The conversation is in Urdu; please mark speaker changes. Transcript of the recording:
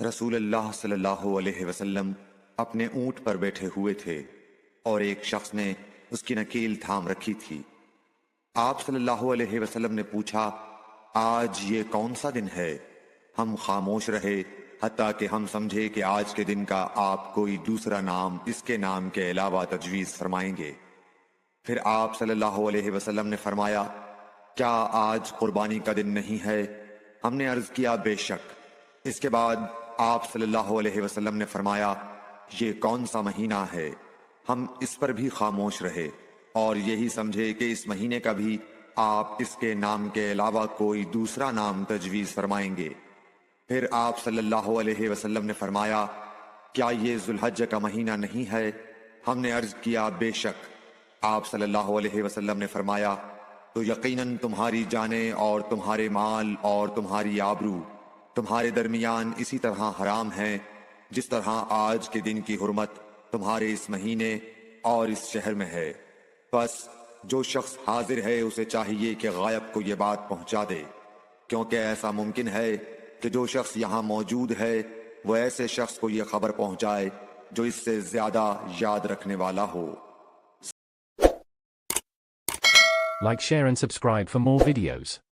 Speaker 1: رسول اللہ صلی اللہ علیہ وسلم اپنے اونٹ پر بیٹھے ہوئے تھے اور ایک شخص نے اس کی نکیل تھام رکھی تھی۔ آپ صلی اللہ علیہ وسلم نے پوچھا، آج یہ کون سا دن ہے؟ ہم خاموش رہے حتیٰ کہ ہم سمجھے کہ آج کے دن کا آپ کوئی دوسرا نام اس کے نام کے علاوہ تجویز فرمائیں گے۔ پھر آپ صلی اللہ علیہ وسلم نے فرمایا، کیا آج قربانی کا دن نہیں ہے؟ ہم نے عرض کیا، بے شک۔ اس کے بعد آپ صلی اللہ علیہ وسلم نے فرمایا، یہ کون سا مہینہ ہے؟ ہم اس پر بھی خاموش رہے اور یہی سمجھے کہ اس مہینے کا بھی آپ اس کے نام کے علاوہ کوئی دوسرا نام تجویز فرمائیں گے۔ پھر آپ صلی اللہ علیہ وسلم نے فرمایا، کیا یہ ذو الحجہ کا مہینہ نہیں ہے؟ ہم نے عرض کیا، بے شک۔ آپ صلی اللہ علیہ وسلم نے فرمایا، تو یقیناً تمہاری جانیں اور تمہارے مال اور تمہاری آبرو تمہارے درمیان اسی طرح حرام ہیں جس طرح آج کے دن کی حرمت تمہارے اس مہینے اور اس شہر میں ہے۔ بس جو شخص حاضر ہے اسے چاہیے کہ غائب کو یہ بات پہنچا دے، کیونکہ ایسا ممکن ہے کہ جو شخص یہاں موجود ہے وہ ایسے شخص کو یہ خبر پہنچائے جو اس سے زیادہ یاد رکھنے والا ہو۔
Speaker 2: Like, share and subscribe for more videos.